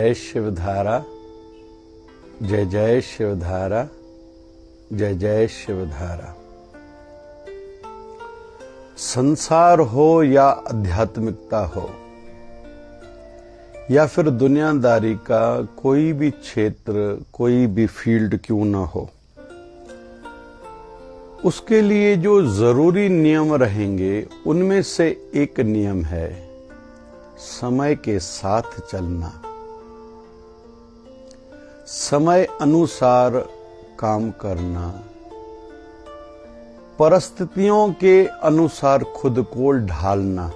जय शिवधारा, जय जय शिवधारा, जय जय शिवधारा। संसार हो या आध्यात्मिकता हो या फिर दुनियादारी का कोई भी क्षेत्र, कोई भी फील्ड क्यों ना हो, उसके लिए जो जरूरी नियम रहेंगे उनमें से एक नियम है समय के साथ चलना, समय अनुसार काम करना, परिस्थितियों के अनुसार खुद को ढालना,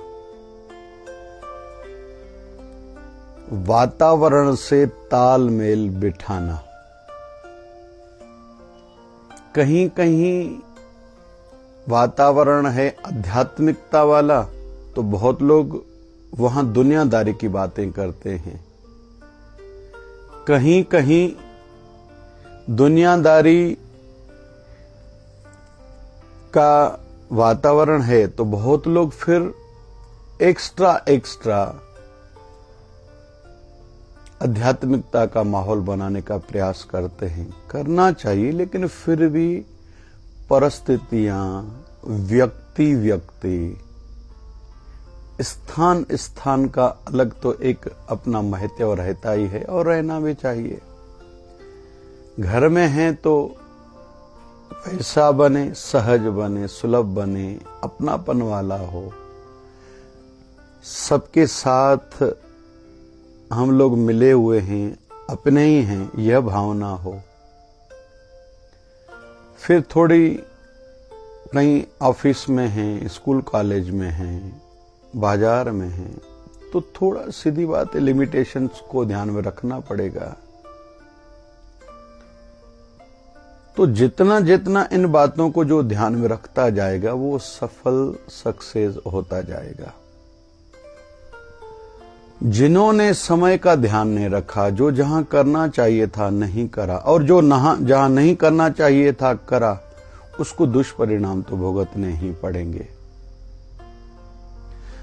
वातावरण से तालमेल बिठाना। कहीं कहीं वातावरण है आध्यात्मिकता वाला तो बहुत लोग वहां दुनियादारी की बातें करते हैं। कहीं कहीं दुनियादारी का वातावरण है तो बहुत लोग फिर एक्स्ट्रा आध्यात्मिकता का माहौल बनाने का प्रयास करते हैं। करना चाहिए, लेकिन फिर भी परिस्थितियां, व्यक्ति स्थान का अलग तो एक अपना महत्व रहता ही है और रहना भी चाहिए। घर में हैं तो वैसा बने, सहज बने, सुलभ बने, अपनापन वाला हो, सबके साथ हम लोग मिले हुए हैं, अपने ही हैं, यह भावना हो। फिर थोड़ी कहीं ऑफिस में हैं, स्कूल कॉलेज में हैं, बाजार में हैं, तो थोड़ा सीधी बात है, लिमिटेशंस को ध्यान में रखना पड़ेगा। तो जितना इन बातों को जो ध्यान में रखता जाएगा वो सफल सक्सेस होता जाएगा। जिन्होंने समय का ध्यान नहीं रखा, जो जहां करना चाहिए था नहीं करा, और जो जहां नहीं करना चाहिए था करा, उसको दुष्परिणाम तो भुगतने ही पड़ेंगे।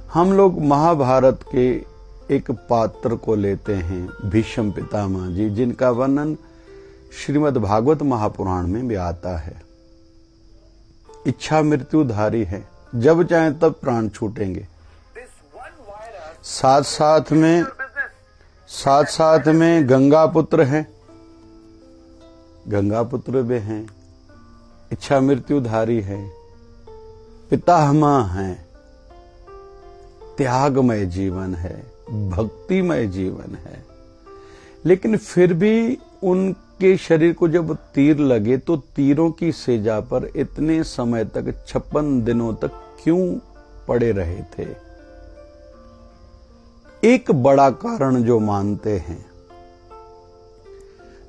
हम लोग महाभारत के एक पात्र को लेते हैं, भीष्म पितामह जी, जिनका वर्णन श्रीमद् भागवत महापुराण में भी आता है। इच्छा मृत्युधारी है, जब चाहे तब प्राण छूटेंगे। साथ साथ में गंगा पुत्र हैं, गंगा पुत्र भी हैं, इच्छा मृत्युधारी है, पितामह हैं, त्यागमय जीवन है, भक्तिमय जीवन है। लेकिन फिर भी उनके शरीर को जब तीर लगे तो तीरों की सेजा पर इतने समय तक, 56 दिनों तक क्यों पड़े रहे थे? एक बड़ा कारण जो मानते हैं,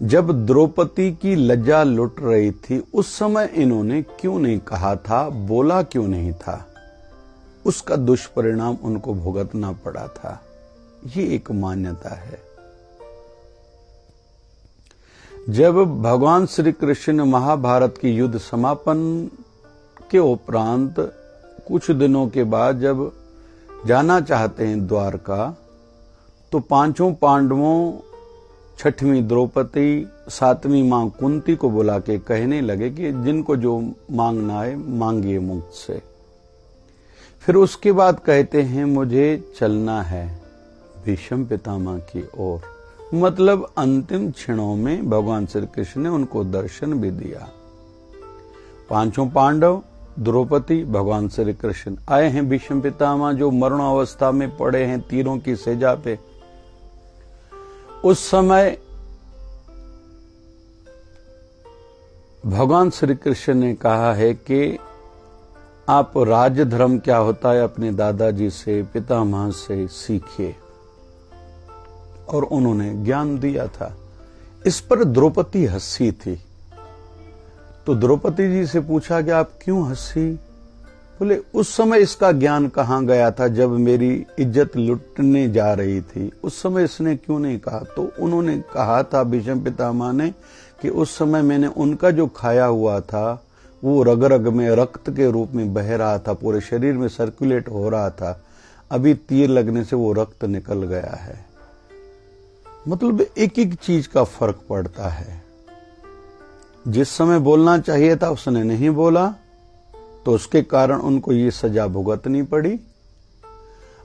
जब द्रौपदी की लज्जा लुट रही थी उस समय इन्होंने क्यों नहीं कहा था, बोला क्यों नहीं था, उसका दुष्परिणाम उनको भुगतना पड़ा था। ये एक मान्यता है। जब भगवान श्री कृष्ण महाभारत की युद्ध समापन के उपरांत कुछ दिनों के बाद जब जाना चाहते हैं द्वारका, तो पांचों पांडवों, छठवीं द्रौपदी, सातवीं मां कुंती को बुला के कहने लगे कि जिनको जो मांगना है मांगिए मुझ से। फिर उसके बाद कहते हैं मुझे चलना है भीष्म पितामह की ओर। मतलब अंतिम क्षणों में भगवान श्री कृष्ण ने उनको दर्शन भी दिया। पांचों पांडव, द्रौपदी, भगवान श्री कृष्ण आए हैं, भीष्म पितामह जो मरणावस्था में पड़े हैं तीरों की सेजा पे। उस समय भगवान श्री कृष्ण ने कहा है कि आप राजधर्म क्या होता है अपने दादाजी से, पितामह से सीखिए, और उन्होंने ज्ञान दिया था। इस पर द्रौपदी हंसी थी। तो द्रौपदी जी से पूछा कि आप क्यों हंसी? बोले उस समय इसका ज्ञान कहां गया था, जब मेरी इज्जत लुटने जा रही थी, उस समय इसने क्यों नहीं कहा? तो उन्होंने कहा था, भीष्म पितामह ने, कि उस समय मैंने उनका जो खाया हुआ था वो रग रग में रक्त के रूप में बह रहा था, पूरे शरीर में सर्कुलेट हो रहा था। अभी तीर लगने से वो रक्त निकल गया है। मतलब एक एक चीज का फर्क पड़ता है। जिस समय बोलना चाहिए था उसने नहीं बोला तो उसके कारण उनको ये सजा भुगतनी पड़ी,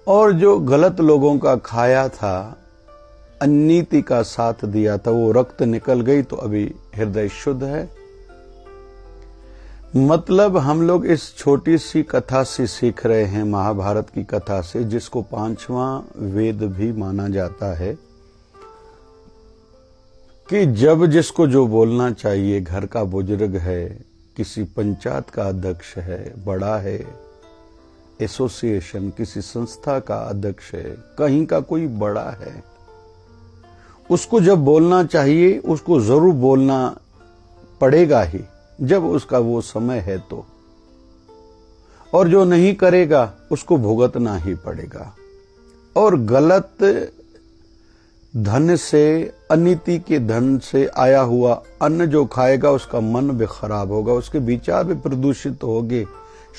और जो गलत लोगों का खाया था, अनीति का साथ दिया था, वो रक्त निकल गई तो अभी हृदय शुद्ध है। मतलब हम लोग इस छोटी सी कथा से सीख रहे हैं, महाभारत की कथा से, जिसको 5वां वेद भी माना जाता है, कि जब जिसको जो बोलना चाहिए, घर का बुजुर्ग है, किसी पंचायत का अध्यक्ष है, बड़ा है, एसोसिएशन किसी संस्था का अध्यक्ष है, कहीं का कोई बड़ा है, उसको जब बोलना चाहिए उसको जरूर बोलना पड़ेगा ही, जब उसका वो समय है तो। और जो नहीं करेगा उसको भुगतना ही पड़ेगा। और गलत धन से, अनीति के धन से आया हुआ अन्न जो खाएगा उसका मन भी खराब होगा, उसके विचार भी प्रदूषित होंगे,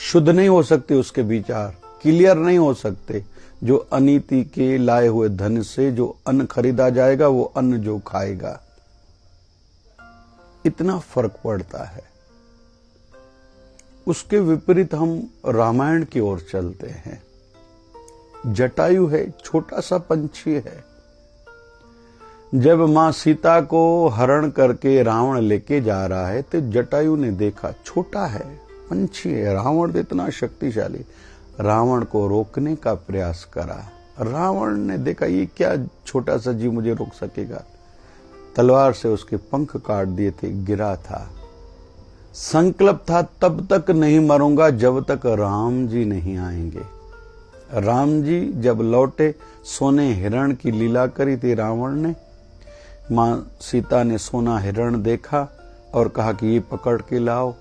शुद्ध नहीं हो सकते, उसके विचार क्लियर नहीं हो सकते। जो अनीति के लाए हुए धन से जो अन्न खरीदा जाएगा वो अन्न जो खाएगा, इतना फर्क पड़ता है। उसके विपरीत हम रामायण की ओर चलते हैं। जटायु है, छोटा सा पंछी है। जब मां सीता को हरण करके रावण लेके जा रहा है तो जटायु ने देखा, छोटा है, पंछी है, रावण तो इतना शक्तिशाली, रावण को रोकने का प्रयास करा। रावण ने देखा ये क्या छोटा सा जीव मुझे रोक सकेगा, तलवार से उसके पंख काट दिए थे, गिरा था। संकल्प था तब तक नहीं मरूंगा जब तक राम जी नहीं आएंगे। राम जी जब लौटे, सोने हिरण की लीला करी थी रावण ने। मां सीता ने सोना हिरण देखा और कहा कि ये पकड़ के लाओ।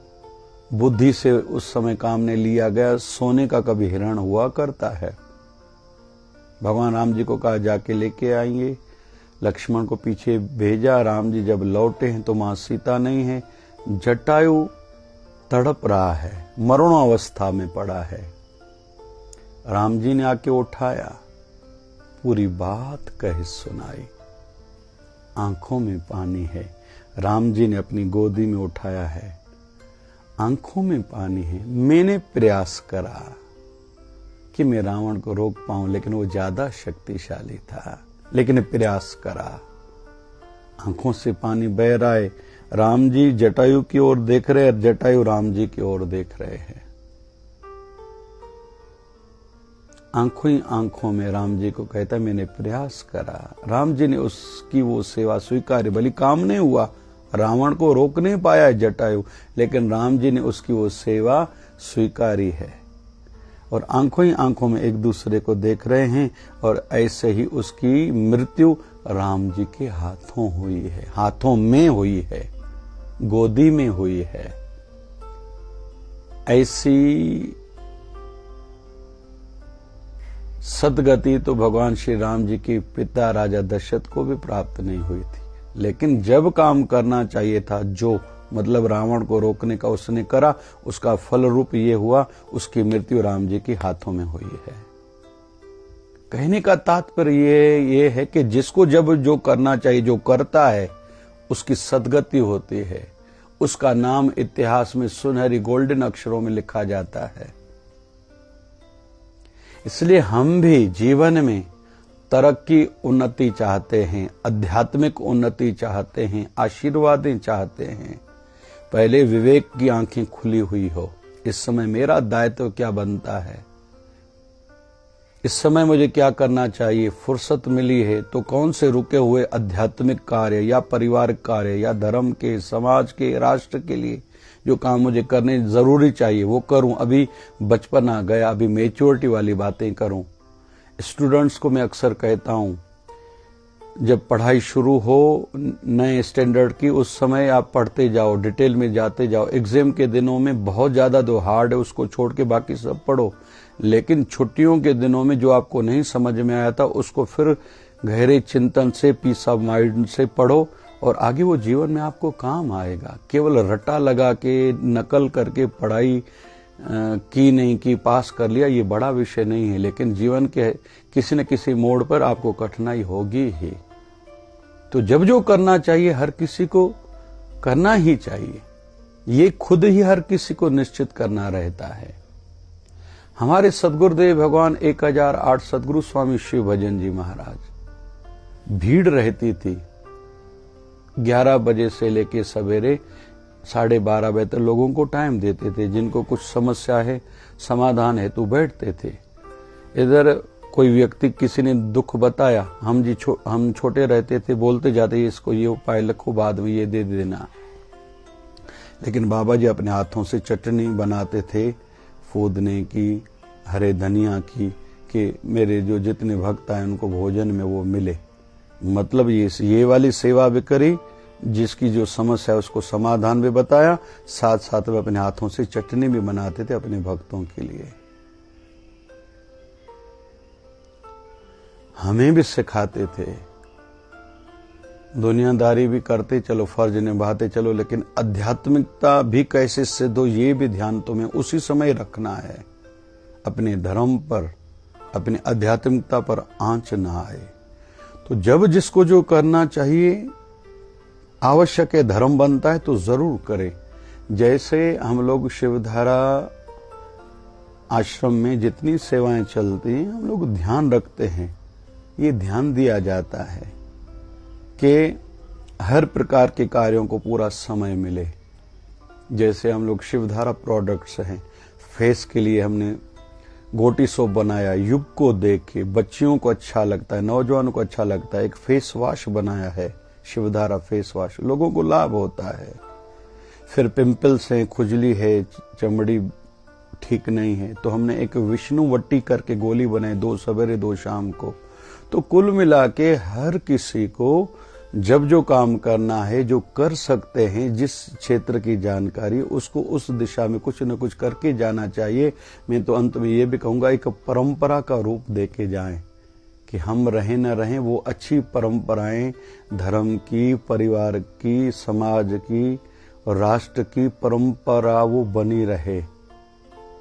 बुद्धि से उस समय काम ने लिया गया, सोने का कभी हिरण हुआ करता है। भगवान राम जी को कहा जाके लेके आएंगे, लक्ष्मण को पीछे भेजा। राम जी जब लौटे हैं तो मां सीता नहीं है, जटायु तड़प रहा है, मरणोवस्था में पड़ा है। राम जी ने आके उठाया, पूरी बात कह सुनाई। आंखों में पानी है, राम जी ने अपनी गोदी में उठाया है, आंखों में पानी है। मैंने प्रयास करा कि मैं रावण को रोक पाऊं, लेकिन वो ज्यादा शक्तिशाली था, लेकिन प्रयास करा। आंखों से पानी बह रहा है। राम जी जटायु की ओर देख रहे हैं, जटायु राम जी की ओर देख रहे हैं। आंखों ही आंखों में राम जी को कहता, मैंने प्रयास करा। राम जी ने उसकी वो सेवा स्वीकारी, भली काम नहीं हुआ, रावण को रोक नहीं पाया है जटायु, लेकिन राम जी ने उसकी वो सेवा स्वीकारी है। और आंखों ही आंखों में एक दूसरे को देख रहे हैं। और ऐसे ही उसकी मृत्यु राम जी के हाथों हुई है, हाथों में हुई है, गोदी में हुई है। ऐसी सदगति तो भगवान श्री राम जी के पिता राजा दशरथ को भी प्राप्त नहीं हुई थी। लेकिन जब काम करना चाहिए था, जो मतलब रावण को रोकने का उसने करा, उसका फल रूप ये हुआ, उसकी मृत्यु राम जी के हाथों में हुई है। कहने का तात्पर्य ये है कि जिसको जब जो करना चाहिए, जो करता है, उसकी सदगति होती है, उसका नाम इतिहास में सुनहरी गोल्डन अक्षरों में लिखा जाता है। इसलिए हम भी जीवन में तरक्की, उन्नति चाहते हैं, आध्यात्मिक उन्नति चाहते हैं, आशीर्वादें चाहते हैं, पहले विवेक की आंखें खुली हुई हो। इस समय मेरा दायित्व क्या बनता है, इस समय मुझे क्या करना चाहिए, फुर्सत मिली है तो कौन से रुके हुए आध्यात्मिक कार्य या पारिवारिक कार्य या धर्म के, समाज के, राष्ट्र के लिए जो काम मुझे करने जरूरी चाहिए वो करूं। अभी बचपन आ गया, अभी मैच्योरिटी वाली बातें करूं। स्टूडेंट्स को मैं अक्सर कहता हूं, जब पढ़ाई शुरू हो नए स्टैंडर्ड की, उस समय आप पढ़ते जाओ, डिटेल में जाते जाओ। एग्जाम के दिनों में बहुत ज्यादा जो हार्ड है उसको छोड़ के बाकी सब पढ़ो, लेकिन छुट्टियों के दिनों में जो आपको नहीं समझ में आया था उसको फिर गहरे चिंतन से, पीस ऑफ माइंड से पढ़ो, और आगे वो जीवन में आपको काम आएगा। केवल रट्टा लगा के, नकल करके पढ़ाई की नहीं की, पास कर लिया, ये बड़ा विषय नहीं है, लेकिन जीवन के किसी न किसी मोड़ पर आपको कठिनाई होगी ही। तो जब जो करना चाहिए हर किसी को करना ही चाहिए, ये खुद ही हर किसी को निश्चित करना रहता है। हमारे सदगुरुदेव भगवान 1008 सदगुरु स्वामी शिव भजन जी महाराज, भीड़ रहती थी 11 बजे से लेके सवेरे 12:30 बजे तक लोगों को टाइम देते थे। जिनको कुछ समस्या है समाधान है तो बैठते थे। इधर कोई व्यक्ति किसी ने दुख बताया, हम छोटे रहते थे, बोलते जाते इसको ये उपाय लिखो, बाद में ये दे देना। लेकिन बाबा जी अपने हाथों से चटनी बनाते थे फूदने की, हरे धनिया की, कि मेरे जो जितने भक्त आए उनको भोजन में वो मिले। मतलब ये वाली सेवा भी करी, जिसकी जो समस्या है उसको समाधान भी बताया, साथ साथ में अपने हाथों से चटनी भी बनाते थे अपने भक्तों के लिए। हमें भी सिखाते थे, दुनियादारी भी करते चलो, फर्ज निभाते चलो, लेकिन आध्यात्मिकता भी कैसे सिद्ध हो ये भी ध्यान तुम्हें उसी समय रखना है। अपने धर्म पर, अपनी आध्यात्मिकता पर आंच ना आए। तो जब जिसको जो करना चाहिए आवश्यक है, धर्म बनता है तो जरूर करे। जैसे हम लोग शिवधारा आश्रम में जितनी सेवाएं चलती हैं, हम लोग ध्यान रखते हैं, ये ध्यान दिया जाता है कि हर प्रकार के कार्यों को पूरा समय मिले। जैसे हम लोग शिवधारा प्रोडक्ट्स हैं, फेस के लिए हमने गोटी सोप बनाया, युग को देख के बच्चियों को अच्छा लगता है, नौजवानों को अच्छा लगता है। एक फेस वॉश बनाया है, शिवधारा फेस वॉश, लोगों को लाभ होता है। फिर पिंपल्स हैं, खुजली है, चमड़ी ठीक नहीं है, तो हमने एक विष्णु वट्टी करके गोली बनाई, 2 सवेरे 2 शाम को। तो कुल मिला के हर किसी को जब जो काम करना है, जो कर सकते हैं, जिस क्षेत्र की जानकारी, उसको उस दिशा में कुछ न कुछ करके जाना चाहिए। मैं तो अंत में ये भी कहूंगा, एक परंपरा का रूप देके जाएं कि हम रहें न रहें, वो अच्छी परंपराएं धर्म की, परिवार की, समाज की और राष्ट्र की परंपरा वो बनी रहे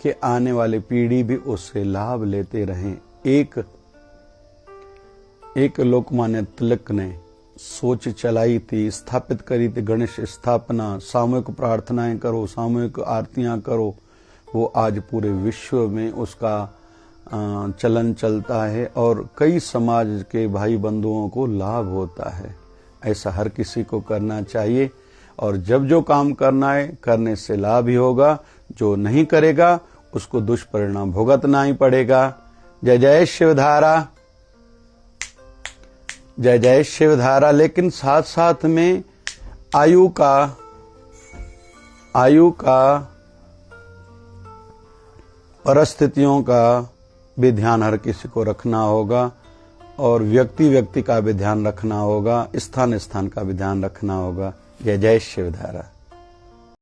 कि आने वाली पीढ़ी भी उससे लाभ लेते रहें। एक लोकमान्य तिलक ने सोच चलाई थी, स्थापित करी थी, गणेश स्थापना, सामूहिक प्रार्थनाएं करो, सामूहिक आरतियां करो। वो आज पूरे विश्व में उसका चलन चलता है और कई समाज के भाई बंधुओं को लाभ होता है। ऐसा हर किसी को करना चाहिए और जब जो काम करना है करने से लाभ ही होगा, जो नहीं करेगा उसको दुष्परिणाम भुगतना ही पड़ेगा। जय जय शिवधारा, जय जय शिवधारा। लेकिन साथ साथ में आयु का परिस्थितियों का भी ध्यान हर किसी को रखना होगा और व्यक्ति का भी ध्यान रखना होगा, स्थान का भी ध्यान रखना होगा। जय जय शिवधारा।